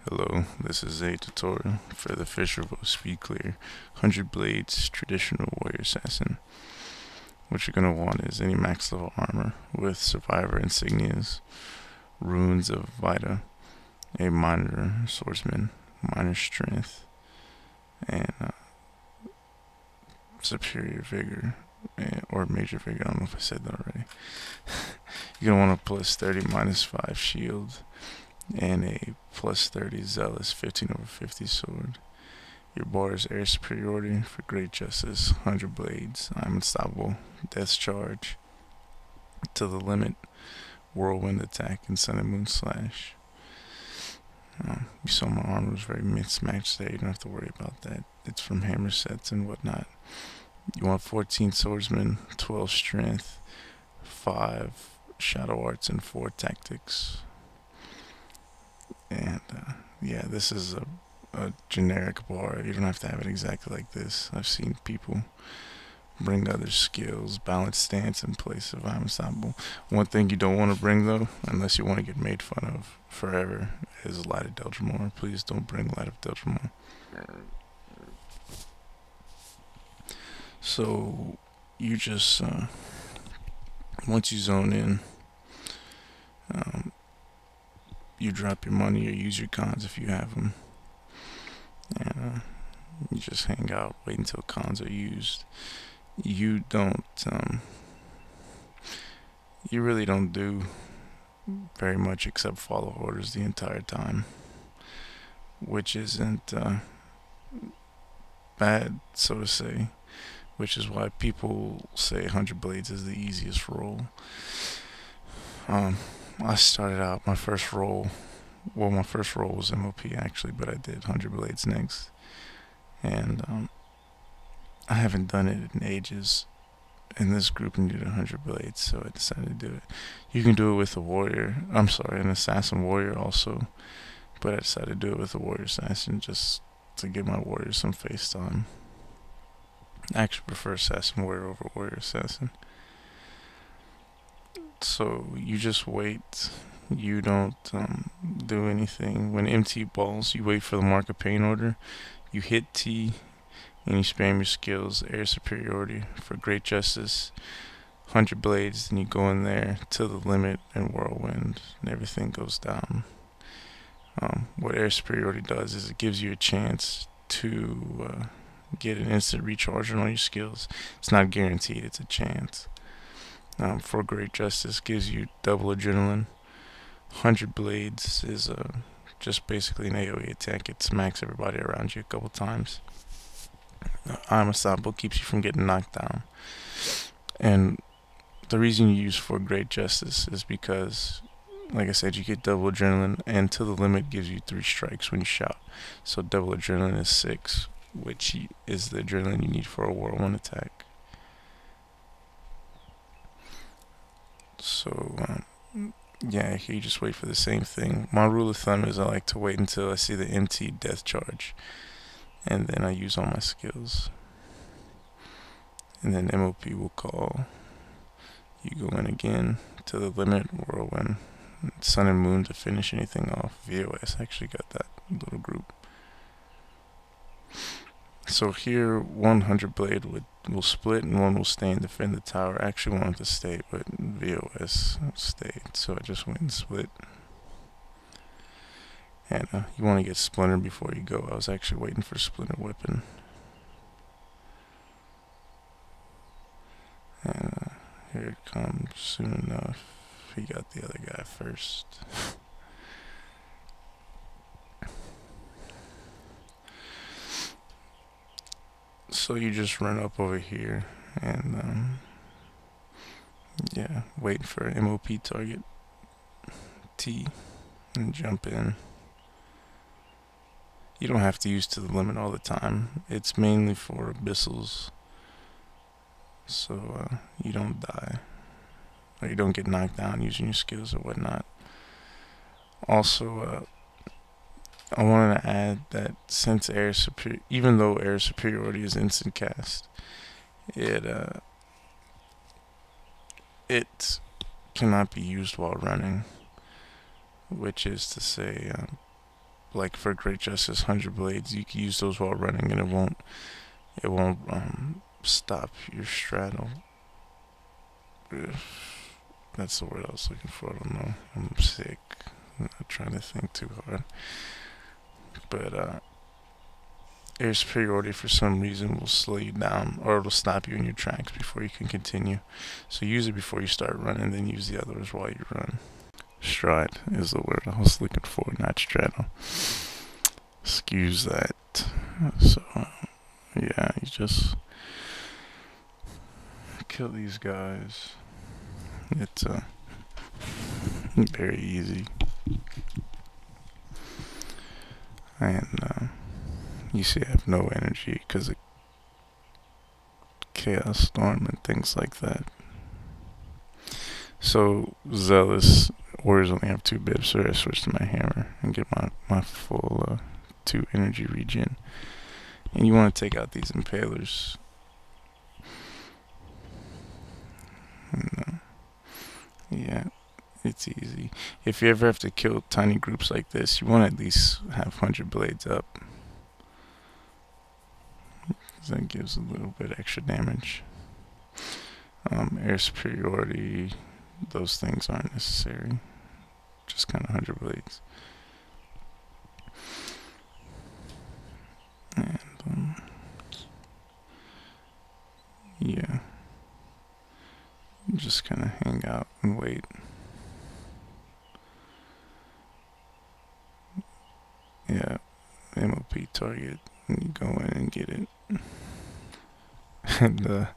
Hello, this is a tutorial for the Fissure of Woe Speed Clear 100 Blades Traditional Warrior Assassin. What you're going to want is any max level armor with survivor insignias, runes of Vita, a minor swordsman, minor strength, and superior vigor, or major vigor. I don't know if I said that already. You're going to want a plus 30 minus 5 shield and a plus 30 zealous 15/50 sword. Your bar is air superiority for great justice, 100 blades, I'm unstoppable, death charge, to the limit, whirlwind attack, and sun and moon slash. You saw my armor was very mismatched there, you don't have to worry about that. It's from hammer sets and whatnot. You want 14 swordsmen, 12 strength, 5 shadow arts, and 4 tactics. And yeah, this is a generic bar. You don't have to have it exactly like this. I've seen people bring other skills, balance stance in place of I'm unstoppable. One thing you don't want to bring though, unless you want to get made fun of forever, is Light of Deldrimor. Please don't bring Light of Deldrimor. So you just once you zone in, you drop your money or use your cons if you have them, and you just hang out, wait until cons are used. You don't, you really don't do very much except follow orders the entire time, which isn't bad, so to say, which is why people say 100 blades is the easiest role. I started out my first role was MOP actually, but I did 100 blades next, and I haven't done it in ages. In this group needed 100 blades, so I decided to do it. You can do it with a warrior, an assassin warrior also, but I decided to do it with a warrior assassin just to give my warrior some face time. I actually prefer assassin warrior over warrior assassin. So you just wait. You don't do anything. When MT balls, you wait for the mark of pain order. You hit T and you spam your skills. Air superiority for great justice, 100 blades. Then you go in there to the limit and whirlwind, and everything goes down. What air superiority does is it gives you a chance to get an instant recharge on all your skills. It's not guaranteed. It's a chance. For great justice gives you double adrenaline. 100 blades is just basically an AoE attack. It smacks everybody around you a couple times. I'm unstoppable keeps you from getting knocked down. And the reason you use for great justice is because, like I said, you get double adrenaline, and to the limit gives you 3 strikes when you shout. So double adrenaline is 6, which is the adrenaline you need for a whirlwind attack. So yeah, here you just wait for the same thing. My rule of thumb is I like to wait until I see the MT death charge, and then I use all my skills. And then MOP will call. You go in again to the limit, whirlwind, sun and moon to finish anything off. VOS actually got that little group. So here 100 blade will split and one will stay and defend the tower. I actually wanted to stay, but VOS stayed, so I just went and split. And you want to get splinter before you go. I was actually waiting for splinter weapon. And here it comes soon enough. He got the other guy first. So you just run up over here and yeah, wait for an MOP target T and jump in. You don't have to use to the limit all the time. It's mainly for abyssals, so you don't die or you don't get knocked down using your skills or whatnot. Also, I wanted to add that since even though air superiority is instant cast, it cannot be used while running, which is to say, like for Great Justice 100 blades, you can use those while running, and it won't stop your straddle. That's the word I was looking for. I don't know. I'm sick. I'm not trying to think too hard. But air superiority for some reason will slow you down, or it'll stop you in your tracks before you can continue. So use it before you start running, then use the others while you run. Stride is the word I was looking for, not straddle. Excuse that. So yeah, you just kill these guys. It's very easy. And you see I have no energy because of Chaos Storm and things like that. So Zealous warriors only have 2 bibs, so I switch to my hammer and get my full 2 energy regen. And you want to take out these impalers. And, yeah, it's easy. If you ever have to kill tiny groups like this, you want to at least have 100 blades up. That gives a little bit extra damage. Air superiority, those things aren't necessary. Just kind of 100 blades. And yeah, just kind of hang out and wait. Yeah, MOP target, and you go in and get it. And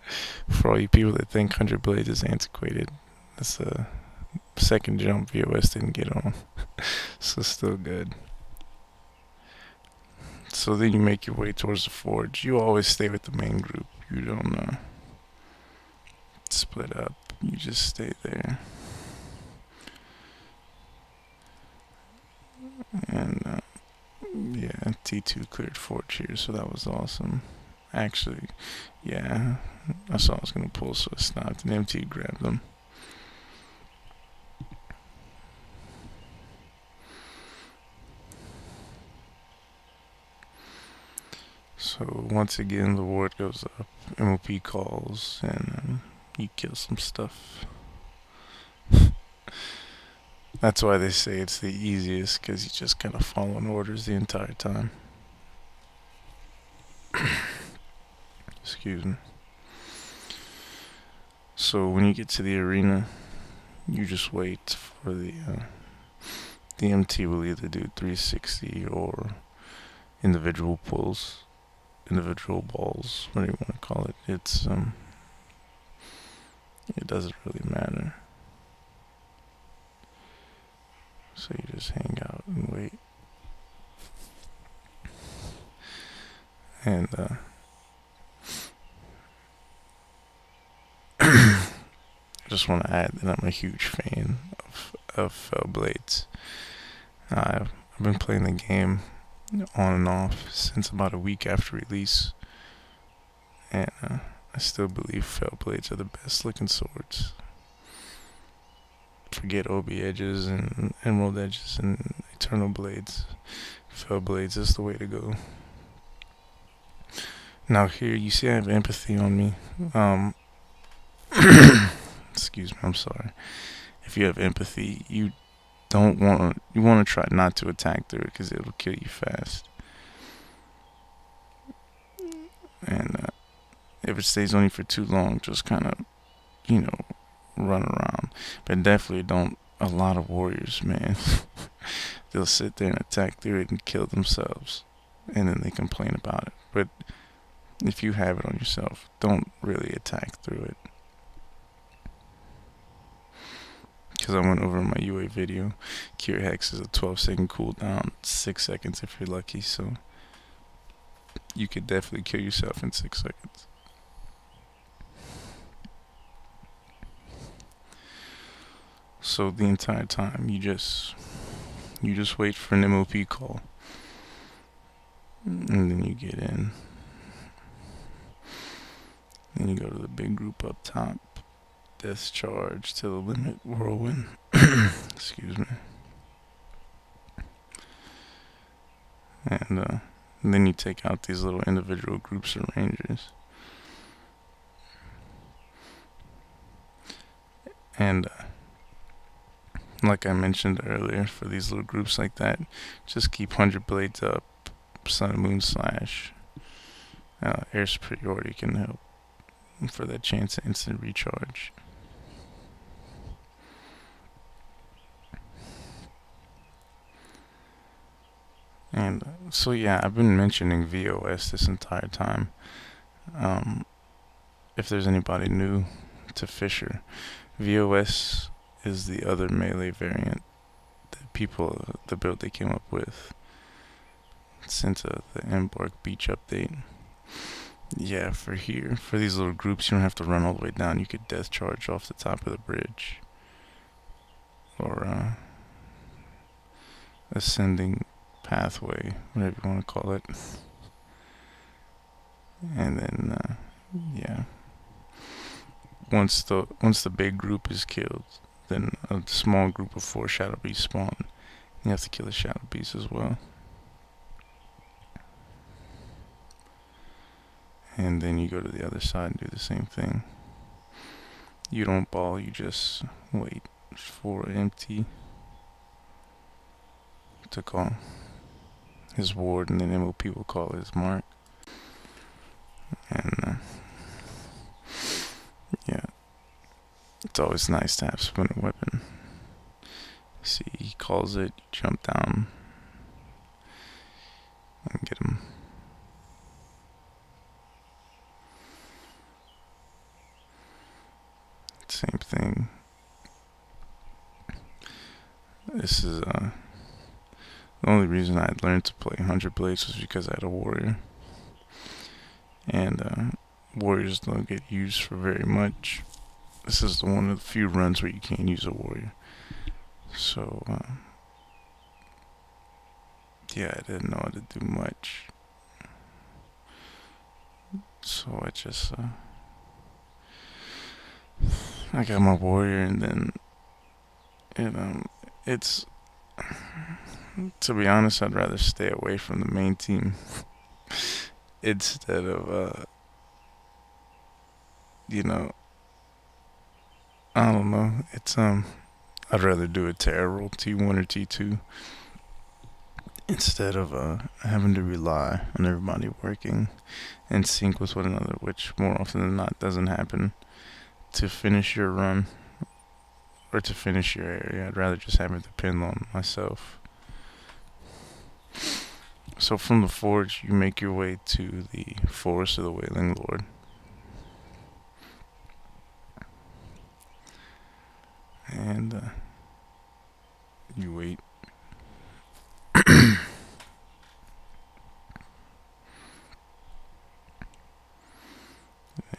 for all you people that think 100 blades is antiquated, that's a second jump VOS didn't get on. So still good. So then you make your way towards the forge. You always stay with the main group. You don't split up. You just stay there. And yeah, T2 cleared forge here, so that was awesome. Actually, yeah, I saw I was gonna pull, so I stopped, and MT grabbed them. So once again, the ward goes up, MOP calls, and you kill some stuff. That's why they say it's the easiest, because you just kind of following orders the entire time. Excuse me. So when you get to the arena, you just wait for the MT will either do 360 or individual pulls, individual balls, whatever you want to call it. It's it doesn't really matter. So you just hang out and wait. And I just want to add that I'm a huge fan of Fell Blades. I've been playing the game on and off since about a week after release, and I still believe Fell Blades are the best looking swords. Forget OB edges and emerald edges and eternal blades. Fell Blades is the way to go. Now here you see I have empathy on me. Excuse me, I'm sorry. If you have empathy, you want to try not to attack through it because it'll kill you fast. And if it stays on you for too long, just kind of, run around. But definitely don't. A lot of warriors, man, they'll sit there and attack through it and kill themselves, and then they complain about it. But if you have it on yourself, don't really attack through it. Because I went over in my UA video, Cure Hex is a 12-second cooldown, 6 seconds if you're lucky, so you could definitely kill yourself in 6 seconds. So the entire time you just wait for an MOP call, and then you get in. Then you go to the big group up top. Death charge to the limit, whirlwind. Excuse me. And then you take out these little individual groups of rangers. And like I mentioned earlier, for these little groups like that, just keep 100 blades up. Sun and Moon Slash. Air superiority can help for that chance of instant recharge. And so yeah, I've been mentioning VOS this entire time. Um, if there's anybody new to Fissure, VOS is the other melee variant that the build they came up with since the Embark Beach update. Yeah, for these little groups, you don't have to run all the way down. You could death charge off the top of the bridge, or ascending pathway, whatever you want to call it. And then, yeah, once the big group is killed, then a small group of 4 shadow beasts spawn. You have to kill the shadow beasts as well. And then you go to the other side and do the same thing. You don't ball, you just wait for empty to call his ward, and then MOP will call his mark. And yeah, it's always nice to have splinter weapon. See, he calls it, you jump down and get him. Same thing. This is the only reason I had learned to play 100 blades was because I had a warrior. And warriors don't get used for very much. This is one of the few runs where you can't use a warrior. So yeah, I didn't know how to do much. So I just I got my warrior, and then it's, to be honest, I'd rather stay away from the main team instead of I don't know. It's I'd rather do a terror roll T1 or T2 instead of having to rely on everybody working in sync with one another, which more often than not doesn't happen. To finish your run or to finish your area, I'd rather just have it depend on myself. So from the forge, you make your way to the forest of the Wailing Lord. And you wait.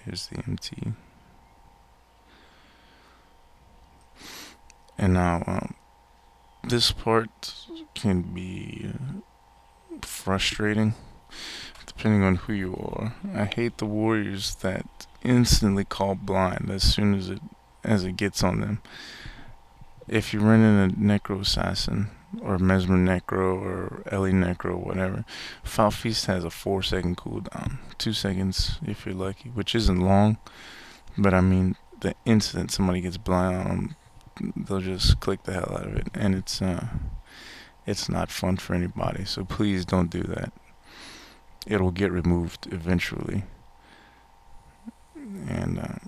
Here's the MT. And now, this part can be frustrating depending on who you are. I hate the warriors that instantly call blind as soon as it gets on them. If you run in a Necro Assassin or Mesmer Necro or Ellie Necro, whatever, Foul Feast has a 4-second cooldown, 2 seconds if you're lucky, which isn't long, but I mean the instant somebody gets blind on them, they'll just click the hell out of it, and it's not fun for anybody. So please don't do that. It'll get removed eventually. And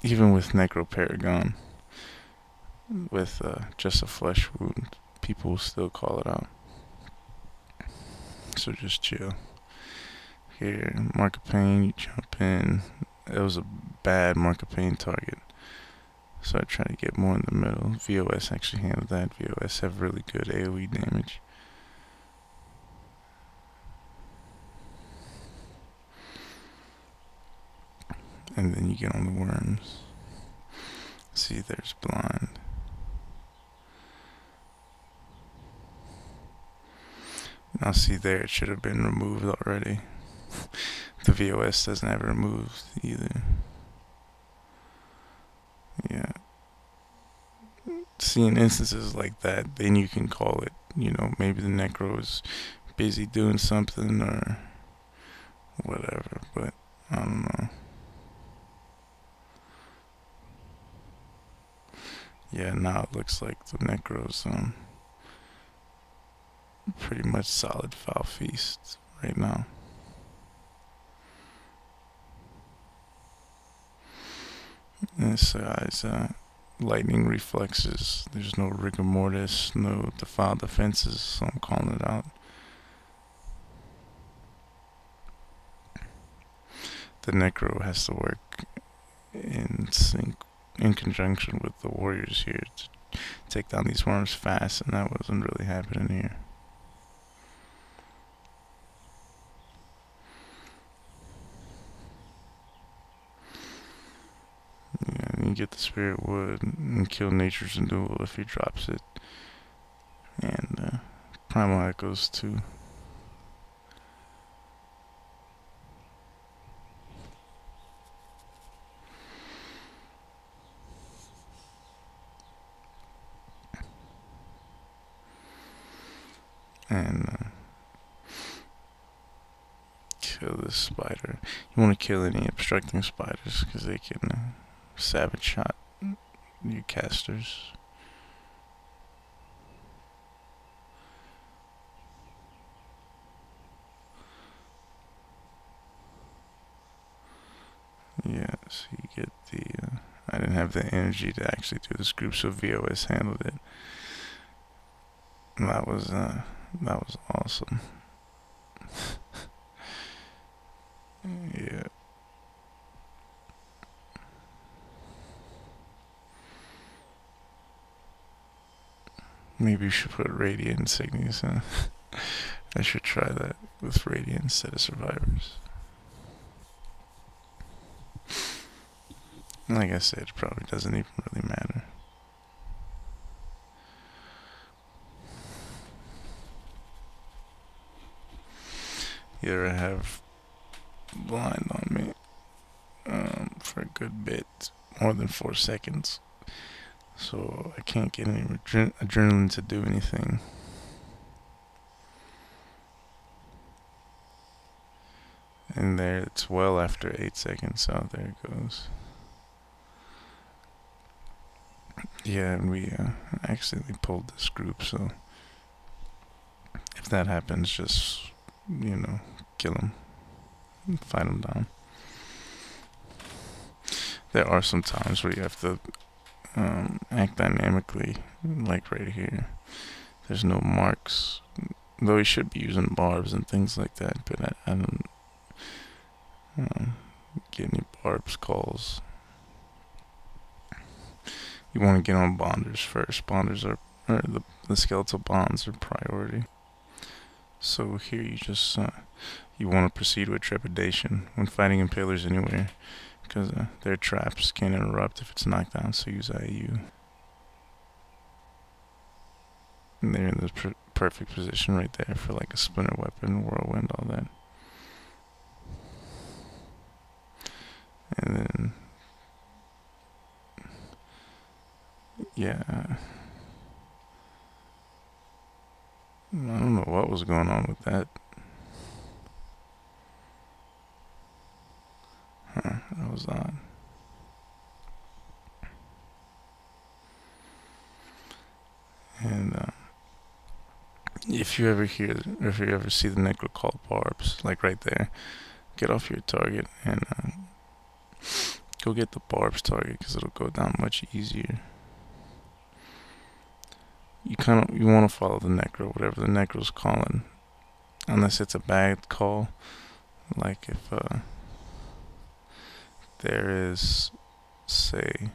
even with Necro Paragon, with just a flesh wound, people will still call it out. So just chill. Here, Mark of Pain, you jump in. It was a bad Mark of Pain target, so I try to get more in the middle. VOS actually handled that. VOS have really good AoE damage. And then you get on the worms. See, there's blind. Now see there, it should have been removed already. The VOS doesn't have it removed either. Yeah. seeing instances like that, then you can call it, maybe the necro is busy doing something or whatever, but I don't know. Yeah, now it looks like the necro's pretty much solid foul feast right now. And this guy's lightning reflexes. There's no rigor mortis, no defiled defenses, so I'm calling it out. The necro has to work in sync, in conjunction with the warriors here to take down these worms fast, and that wasn't really happening here. Yeah, you get the spirit wood and kill nature's renewal if he drops it, and primal echoes too. And kill this spider. You want to kill any obstructing spiders because they can savage shot you casters. Yeah, so you get the. I didn't have the energy to actually do this group, so VOS handled it. That was awesome. Yeah. Maybe you should put radiant insignias, huh? I should try that with radiant instead of survivors. Like I said, it probably doesn't even really matter. Here I have blind on me for a good bit, more than 4 seconds. So I can't get any adrenaline to do anything. And there, it's well after 8 seconds, so there it goes. Yeah, and we accidentally pulled this group, so if that happens, just, kill them, fight them down. There are some times where you have to act dynamically, like right here. There's no marks, though he should be using barbs and things like that, but I don't get any barbs calls. You want to get on bonders first. Bonders are, or the skeletal bonds are priority. So here you just, you want to proceed with trepidation when fighting impalers anywhere, because their traps can interrupt if it's knocked down, so use IU. And they're in the perfect position right there for like a splinter weapon, whirlwind, all that. And then, yeah, I don't know what was going on with that. That was odd. And if you ever see the necro call barbs, like right there, get off your target and go get the barbs target, because it'll go down much easier. You want to follow the necro, whatever the necro's calling, unless it's a bad call, like if there is, say,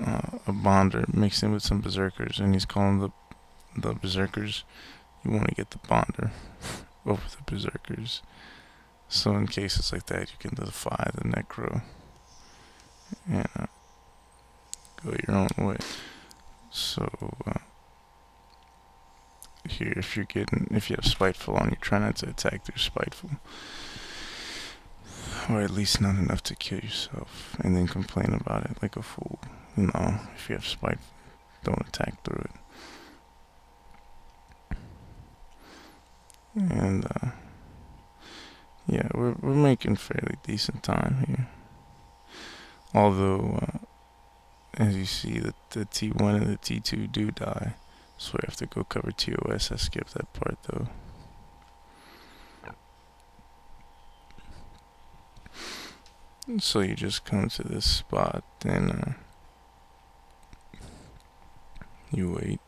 a bonder mixed in with some berserkers, and he's calling the berserkers. You want to get the bonder over the berserkers. So in cases like that, you can defy the necro and go your own way. So here, if you have spiteful on you, try not to attack through spiteful, or at least not enough to kill yourself and then complain about it like a fool. If you have spiteful, don't attack through it. And yeah, we're making fairly decent time here. Although, as you see, the T1 and the T2 do die, so we have to go cover TOS. I skipped that part though. So you just come to this spot and you wait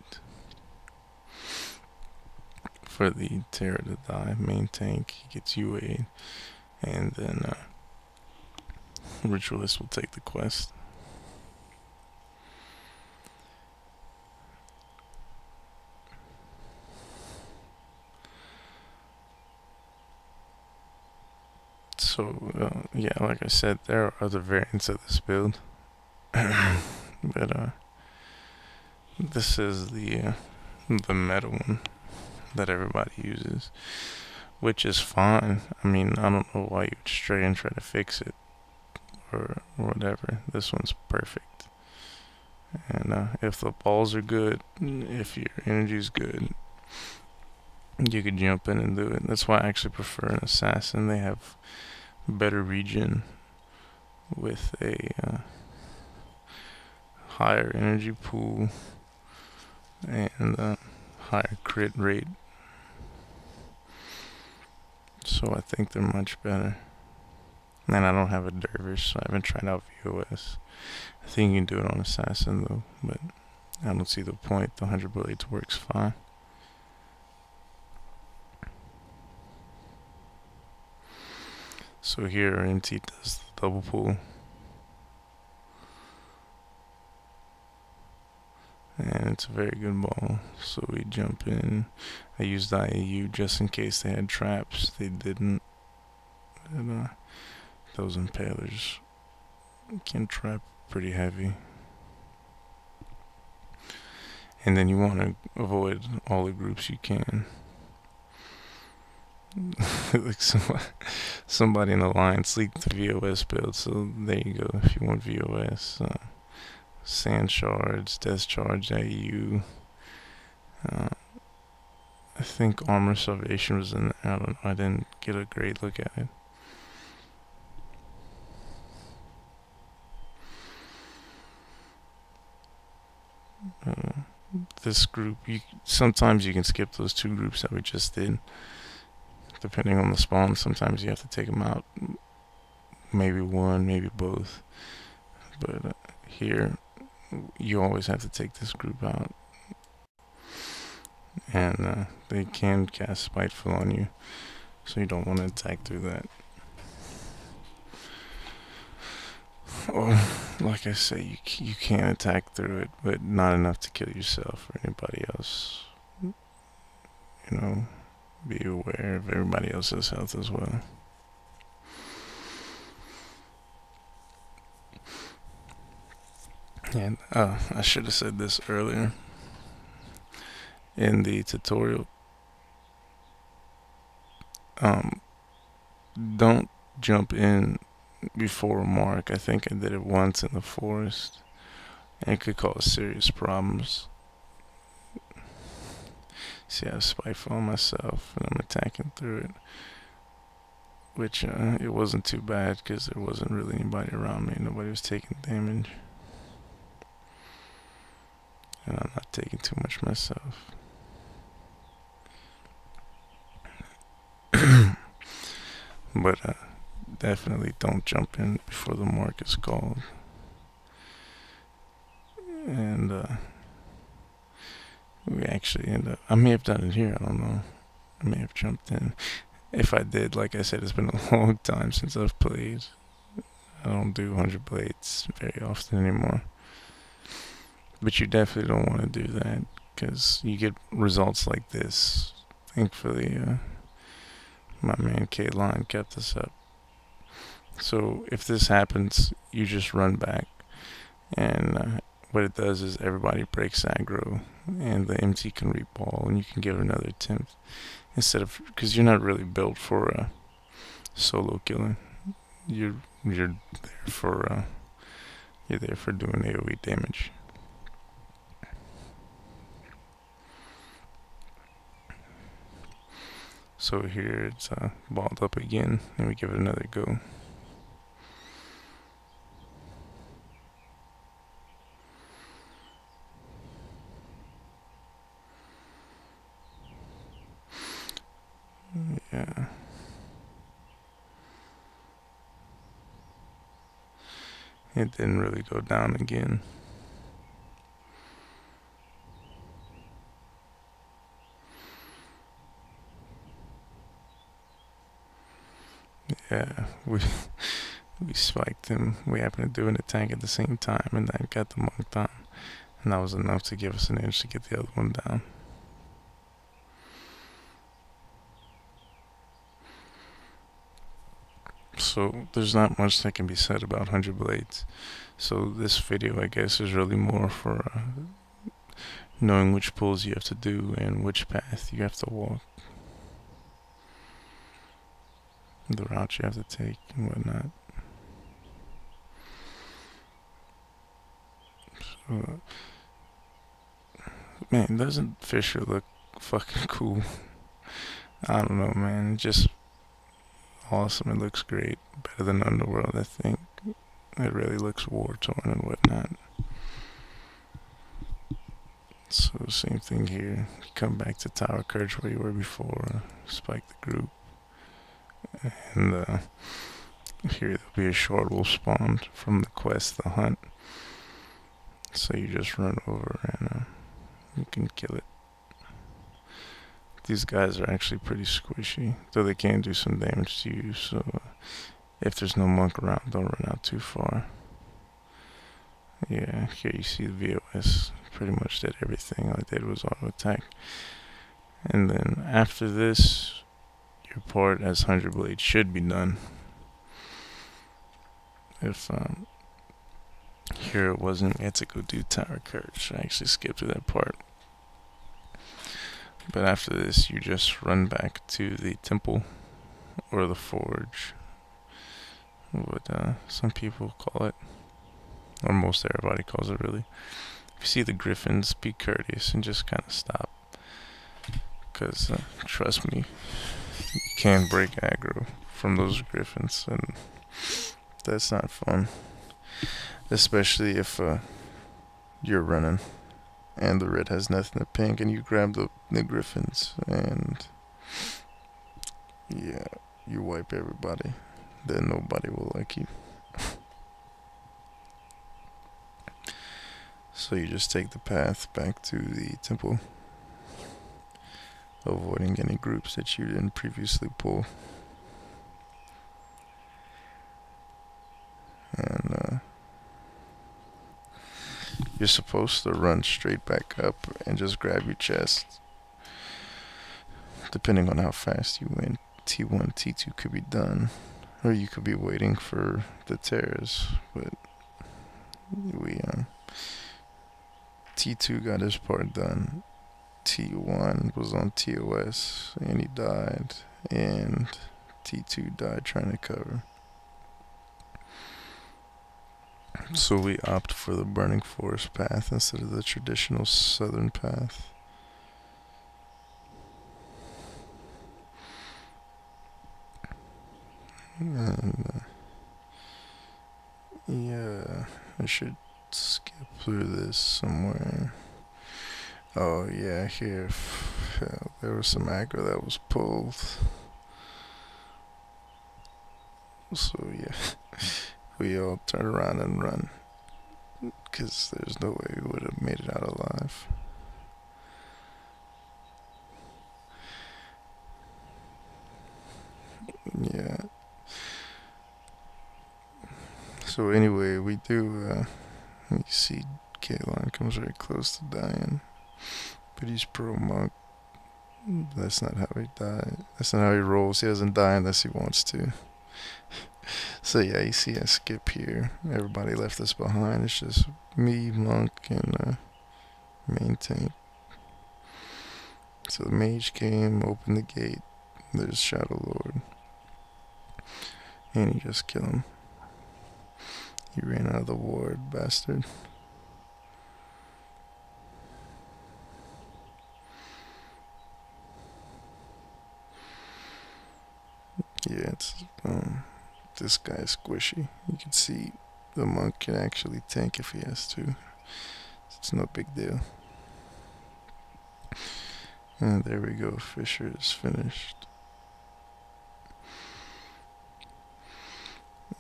for the Terror to die. Main tank gets UA'd, and then Ritualist will take the quest. So yeah, like I said, there are other variants of this build, but this is the meta one that everybody uses, which is fine. I mean, I don't know why you would stray and try to fix it or whatever. This one's perfect. And if the balls are good, if your energy's good, you could jump in and do it. That's why I actually prefer an assassin. They have better regen with a higher energy pool and higher crit rate. So I think they're much better. And I don't have a dervish, so I haven't tried out VOS. I think you can do it on assassin though, but I don't see the point. The 100 blades works fine. So here our MT does the double pull. And it's a very good ball. So we jump in. I used IAU just in case they had traps. They didn't. And, those impalers can trap pretty heavy. And then you want to avoid all the groups you can. Like somebody in the alliance leaked the VOS build, so there you go. If you want VOS, Sand Shards, Death Charge, IAU. I think Armor Salvation was in there. I don't know. I didn't get a great look at it. This group, sometimes you can skip those two groups that we just did, depending on the spawn. Sometimes you have to take them out, maybe one, maybe both, but here you always have to take this group out, and they can cast Spiteful on you, so you don't want to attack through that. Or, like I say, you can attack through it, but not enough to kill yourself or anybody else. You know, be aware of everybody else's health as well. And I should have said this earlier in the tutorial. Don't jump in before a mark. I think I did it once in the forest, and it could cause serious problems. See, I have Spiteful on myself, and I'm attacking through it, which it wasn't too bad because there wasn't really anybody around me. Nobody was taking damage, and I'm not taking too much myself. But definitely don't jump in before the mark is called. And we actually end up, I may have done it here, I don't know. I may have jumped in. If I did, like I said, it's been a long time since I've played. I don't do 100 blades very often anymore. But you definitely don't want to do that, because you get results like this. Thankfully, my man K-Line kept us up. So if this happens, you just run back, and what it does is everybody breaks aggro, and the MT can re-ball, and you can give it another attempt instead of, because you're not really built for solo killing. You're there for doing AOE damage. So here it's balled up again, and we give it another go. Yeah. It didn't really go down again. Yeah, we spiked him. We happened to do an attack at the same time, and that got the monk down. And that was enough to give us an edge to get the other one down. So there's not much that can be said about 100 blades. So this video, I guess, is really more for knowing which pulls you have to do and which path you have to walk, the route you have to take and whatnot. So, man, doesn't Fissure look fucking cool? I don't know, man. It's just awesome. It looks great. Better than Underworld, I think. It really looks war-torn and whatnot. So same thing here. You come back to Tower Courage where you were before. Spike the group. And here there'll be a short wolf spawned from the quest, the hunt. So you just run over and you can kill it. These guys are actually pretty squishy, though they can do some damage to you, so if there's no monk around, don't run out too far. Yeah, here you see the VOS pretty much did everything. All I did was auto attack. And then after this, your part as 100 blades should be done. If here it wasn't, we had to go do Tower Courage. I actually skipped through that part. But after this, you just run back to the temple or the forge, what some people call it, or most everybody calls it really. If you see the griffins, be courteous and just kind of stop, because trust me, you can break aggro from those griffins, and that's not fun, especially if you're running and the red has nothing to pink, and you grab the griffins, and yeah, you wipe everybody. Then nobody will like you. So you just take the path back to the temple, avoiding any groups that you didn't previously pull. And you're supposed to run straight back up and just grab your chest. Depending on how fast you win, T1, T2 could be done, or you could be waiting for the tears. But we T2 got his part done. T1 was on TOS and he died, and T2 died trying to cover. So we opt for the Burning Forest path instead of the traditional southern path. And yeah, I should skip through this somewhere. Oh yeah, here there was some aggro that was pulled. So yeah, we all turn around and run, because there's no way we would have made it out alive. Yeah. So anyway, we do, you see Kalon comes very close to dying, but he's pro monk. That's not how he died. That's not how he rolls. He doesn't die unless he wants to. So yeah, you see I skip here. Everybody left us behind. It's just me, monk, and main tank. So the mage came, opened the gate. There's Shadow Lord, and you just kill him. He ran out of the ward, bastard. Yeah, it's this guy's squishy. You can see the monk can actually tank if he has to. It's no big deal. And there we go, Fissure is finished.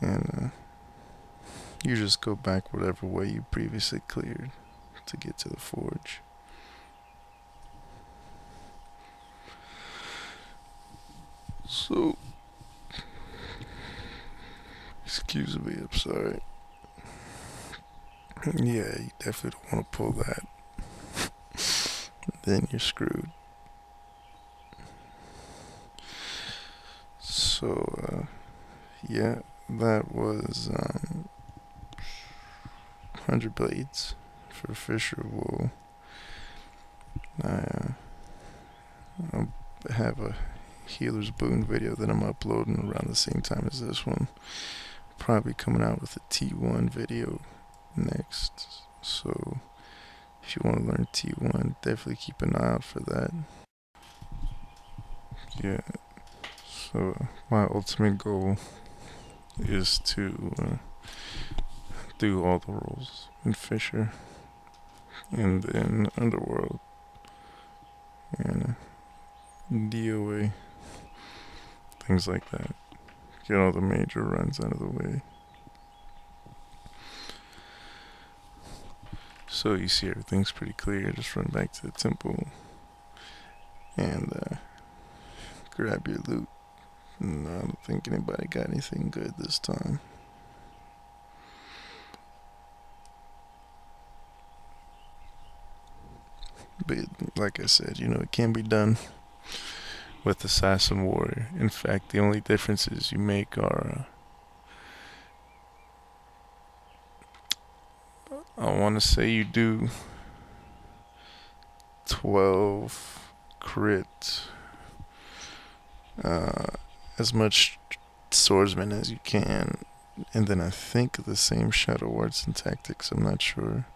And you just go back whatever way you previously cleared to get to the forge. So, excuse me, I'm sorry. Yeah, you definitely don't want to pull that. Then you're screwed. So, yeah, that was 100 blades for Fissure of Woe. I'll have a Healer's Boon video that I'm uploading around the same time as this one. Probably coming out with a T1 video next. So if you want to learn T1, definitely keep an eye out for that. Yeah. So my ultimate goal is to do all the roles in Fissure and then Underworld and DOA, things like that. Get all the major runs out of the way. So you see everything's pretty clear. Just run back to the temple and grab your loot. No, I don't think anybody got anything good this time. But like I said, you know, it can be done with Assassin Warrior. In fact, the only differences you make are I want to say you do 12 crit, as much swordsman as you can, and then I think the same shadow arts and tactics. I'm not sure.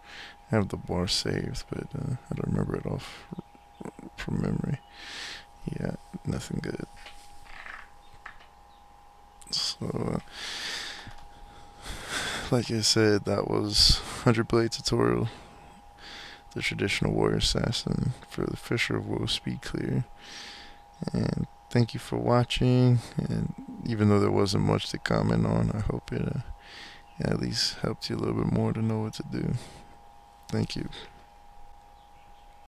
I have the bar saved, but I don't remember it off from memory. Yeah, nothing good. So, like I said, that was 100 Blade tutorial, the traditional warrior assassin for the Fissure of Woe speed clear. And thank you for watching. And even though there wasn't much to comment on, I hope it at least helped you a little bit more to know what to do. Thank you.